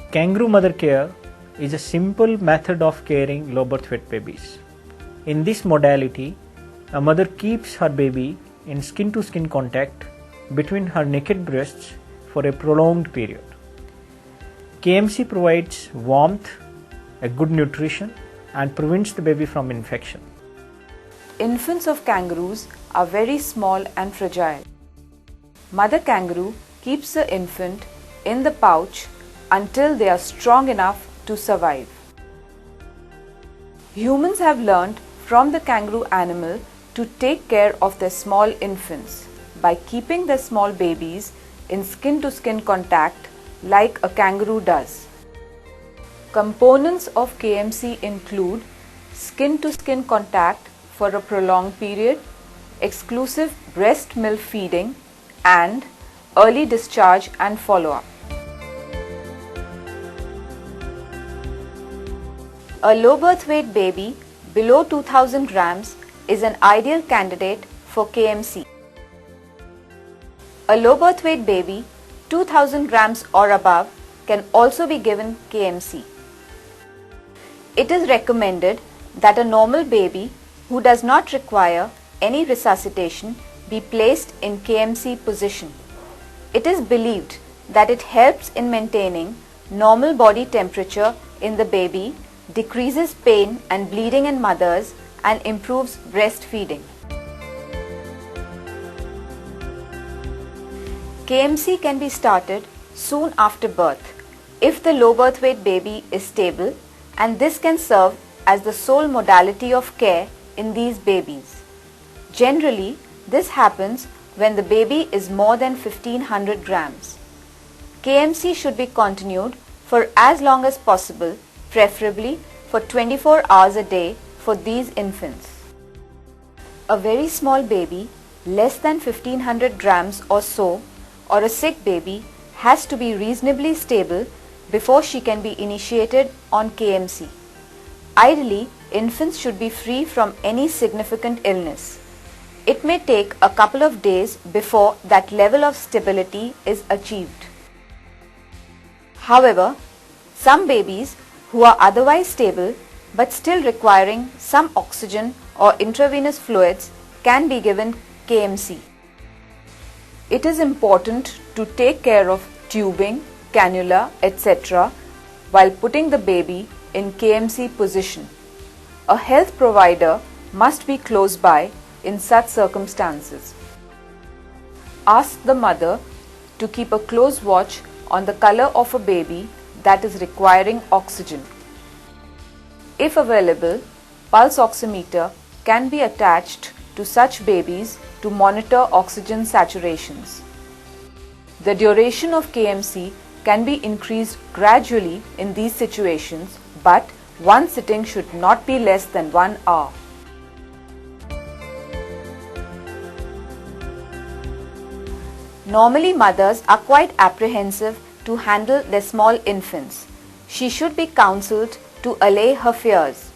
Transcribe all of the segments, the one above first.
Kangaroo mother care is a simple method of caring low birth weight babies. In this modality, a mother keeps her baby in skin-to-skin contact between her naked breasts for a prolonged period. KMC provides warmth, a good nutrition, and prevents the baby from infection. Infants of kangaroos are very small and fragile. Mother kangaroo keeps the infant in the pouch until they are strong enough to survive. Humans have learned from the kangaroo animal to take care of their small infants by keeping their small babies in skin-to-skin contact like a kangaroo does. Components of KMC include skin-to-skin contact for a prolonged period, exclusive breast milk feeding, and early discharge and follow-up. A low birth weight baby below 2000 grams is an ideal candidate for KMC. A low birth weight baby 2000 grams or above can also be given KMC. It is recommended that a normal baby who does not require any resuscitation be placed in KMC position. It is believed that it helps in maintaining normal body temperature in the baby, decreases pain and bleeding in mothers, and improves breastfeeding. KMC can be started soon after birth if the low birth weight baby is stable, and this can serve as the sole modality of care in these babies. Generally, this happens when the baby is more than 1500 grams. KMC should be continued for as long as possible, preferably for 24 hours a day for these infants. A very small baby, less than 1500 grams or so, or a sick baby has to be reasonably stable before she can be initiated on KMC. Ideally, infants should be free from any significant illness. It may take a couple of days before that level of stability is achieved. However, some babies who are otherwise stable but still requiring some oxygen or intravenous fluids can be given KMC. It is important to take care of tubing, cannula, etc. while putting the baby in KMC position. A health provider must be close by in such circumstances. Ask the mother to keep a close watch on the color of a baby that is requiring oxygen. If available, pulse oximeter can be attached to such babies to monitor oxygen saturations. The duration of KMC can be increased gradually in these situations, but one sitting should not be less than 1 hour. Normally, mothers are quite apprehensive to handle their small infants. She should be counseled to allay her fears.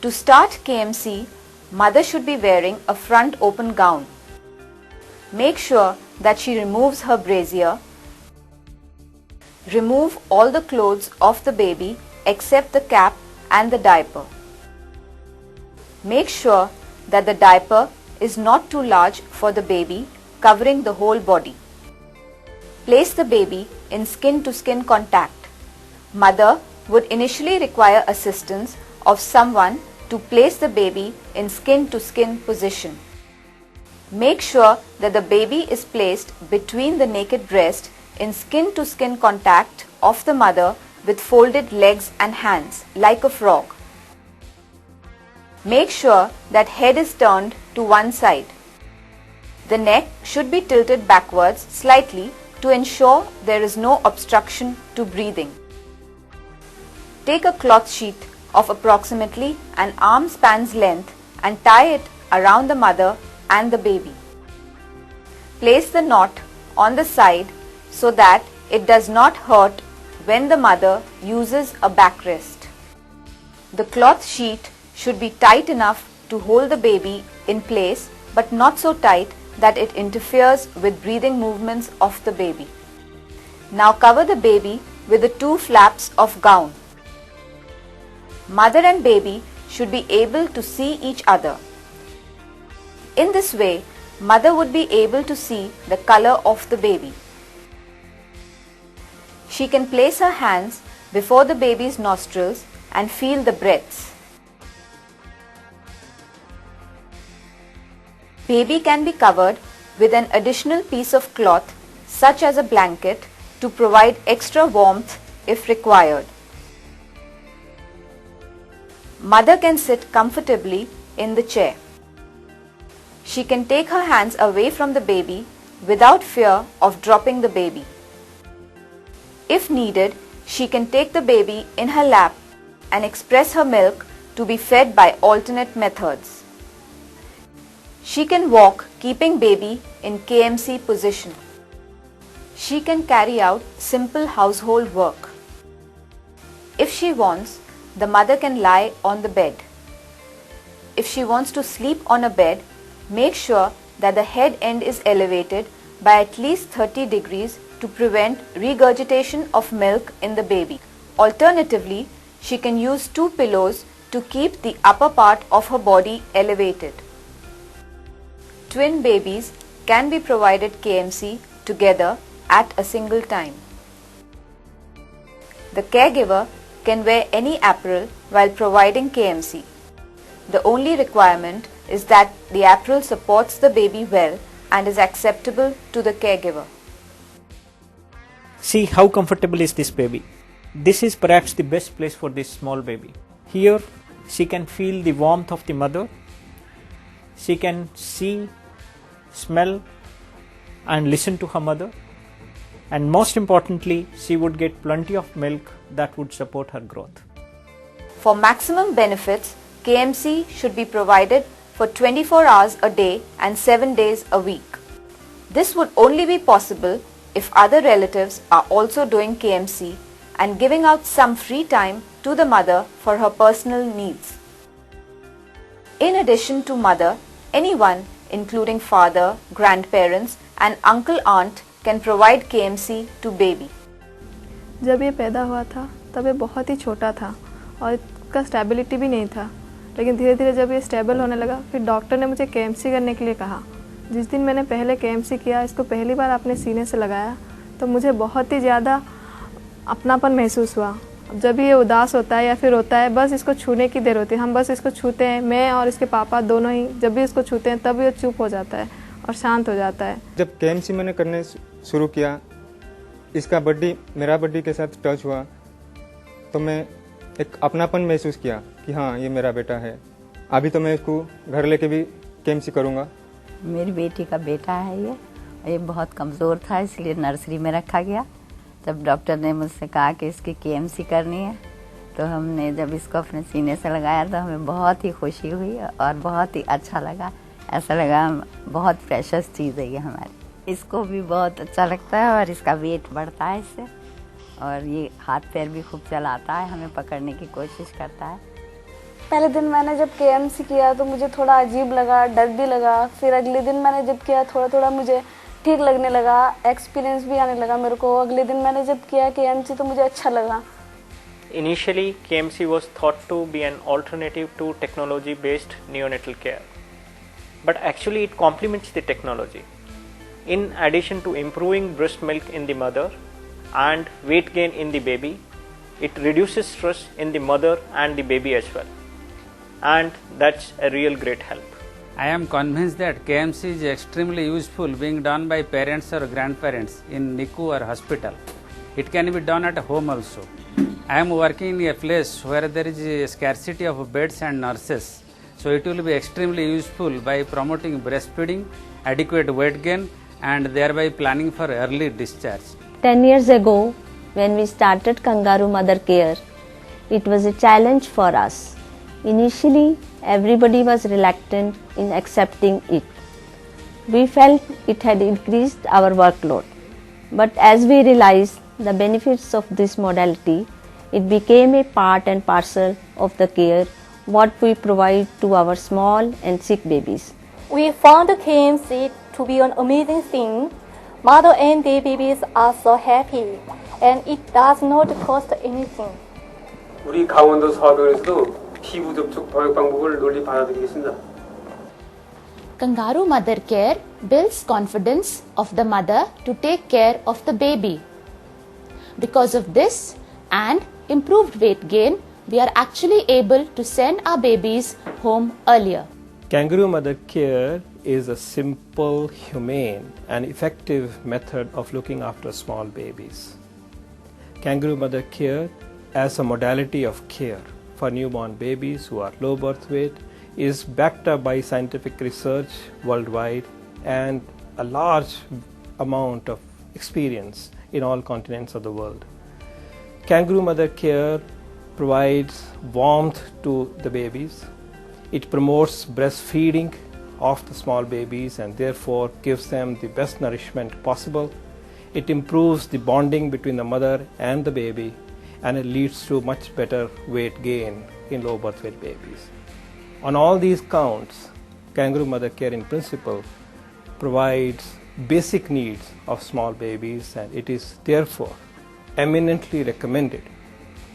To start KMC, mother should be wearing a front open gown. Make sure that she removes her brassiere. Remove all the clothes of the baby except the cap and the diaper. Make sure that the diaper is not too large for the baby, covering the whole body. Place the baby in skin-to-skin contact. Mother would initially require assistance of someone to place the baby in skin-to-skin position. Make sure that the baby is placed between the naked breast in skin-to-skin contact of the mother with folded legs and hands like a frog. Make sure that head is turned to one side. The neck should be tilted backwards slightly to ensure there is no obstruction to breathing. Take a cloth sheet of approximately an arm span's length and tie it around the mother and the baby. Place the knot on the side so that it does not hurt when the mother uses a backrest. The cloth sheet should be tight enough to hold the baby in place, but not so tight that it interferes with breathing movements of the baby. Now cover the baby with the two flaps of gown. Mother and baby should be able to see each other. In this way, mother would be able to see the color of the baby. She can place her hands before the baby's nostrils and feel the breaths. Baby can be covered with an additional piece of cloth such as a blanket to provide extra warmth if required. Mother can sit comfortably in the chair. She can take her hands away from the baby without fear of dropping the baby. If needed, she can take the baby in her lap and express her milk to be fed by alternate methods. She can walk keeping baby in KMC position. She can carry out simple household work. If she wants, the mother can lie on the bed. If she wants to sleep on a bed, make sure that the head end is elevated by at least 30 degrees to prevent regurgitation of milk in the baby. Alternatively, she can use two pillows to keep the upper part of her body elevated. Twin babies can be provided KMC together at a single time. The caregiver can wear any apparel while providing KMC. The only requirement is that the apparel supports the baby well and is acceptable to the caregiver. See how comfortable is this baby. This is perhaps the best place for this small baby. Here she can feel the warmth of the mother. She can see, smell and listen to her mother. And most importantly, she would get plenty of milk that would support her growth. For maximum benefits, KMC should be provided for 24 hours a day and 7 days a week. This would only be possible if other relatives are also doing KMC and giving out some free time to the mother for her personal needs. In addition to mother, anyone including father, grandparents and uncle-aunt can provide KMC to baby. जब ये पैदा हुआ था तब ये बहुत ही छोटा था और इसका स्टेबिलिटी भी नहीं था, लेकिन धीरे धीरे जब ये स्टेबल होने लगा फिर डॉक्टर ने मुझे KMC करने के लिए कहा। जिस दिन मैंने पहले KMC किया, इसको पहली बार अपने सीने से लगाया तो मुझे बहुत ही ज़्यादा अपनापन महसूस हुआ। अब जब ये उदास होता है या फिर रोता है, बस इसको छूने की देर होती है, हम बस इसको छूते हैं, मैं और इसके पापा दोनों ही जब भी इसको छूते हैं तब ये चुप हो जाता है और शांत हो जाता है। जब KMC मैंने करने शुरू किया, इसका बॉडी मेरा बॉडी के साथ टच हुआ तो मैं एक अपनापन महसूस किया कि हाँ ये मेरा बेटा है। अभी तो मैं इसको घर लेके भी KMC करूँगा। मेरी बेटी का बेटा है ये बहुत कमज़ोर था, इसलिए नर्सरी में रखा गया। जब डॉक्टर ने मुझसे कहा कि इसकी KMC करनी है तो हमने जब इसको अपने सीने से लगाया तो हमें बहुत ही खुशी हुई और बहुत ही अच्छा लगा। ऐसा लगा बहुत प्रेशियस चीज़ है ये हमारी। इसको भी बहुत अच्छा लगता है और इसका वेट बढ़ता है इससे, और ये हाथ पैर भी खूब चलाता है, हमें पकड़ने की कोशिश करता है। पहले दिन मैंने जब KMC किया तो मुझे थोड़ा अजीब लगा, डर भी लगा। फिर अगले दिन मैंने जब किया थोड़ा थोड़ा मुझे ठीक लगने लगा, एक्सपीरियंस भी आने लगा मेरे को। अगले दिन मैंने जब किया KMC तो मुझे अच्छा लगा। Initially, KMC was thought to be an alternative to technology-based neonatal care, but actually it complements the technology. In addition to improving breast milk in the mother and weight gain in the baby, it reduces stress in the mother and the baby as well, and that's a real great help. I am convinced that KMC is extremely useful being done by parents or grandparents in NICU or hospital. It can be done at home also. I am working in a place where there is a scarcity of beds and nurses, so it will be extremely useful by promoting breastfeeding, adequate weight gain and thereby planning for early discharge. 10 years ago, when we started Kangaroo Mother Care, it was a challenge for us. Initially, everybody was reluctant in accepting it. We felt it had increased our workload. But as we realized the benefits of this modality, it became a part and parcel of the care what we provide to our small and sick babies. We found the KMC to be an amazing thing. Mother and their babies are so happy. and it does not cost anything. 우리 강원도 서병원에서도 피부 접촉 방역 방법을 널리 받아들이겠습니다. Kangaroo mother care builds confidence of the mother to take care of the baby. Because of this and improved weight gain, we are actually able to send our babies home earlier. Kangaroo mother care is a simple, humane and effective method of looking after small babies. Kangaroo mother care as a modality of care for newborn babies who are low birth weight is backed up by scientific research worldwide and a large amount of experience in all continents of the world. Kangaroo mother care provides warmth to the babies. It promotes breastfeeding of the small babies and therefore gives them the best nourishment possible. It improves the bonding between the mother and the baby, and it leads to much better weight gain in low birth weight babies. On all these counts, Kangaroo mother care in principle provides basic needs of small babies, and it is therefore eminently recommended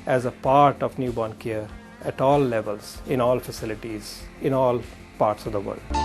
as a part of newborn care at all levels, in all facilities, in all parts of the world.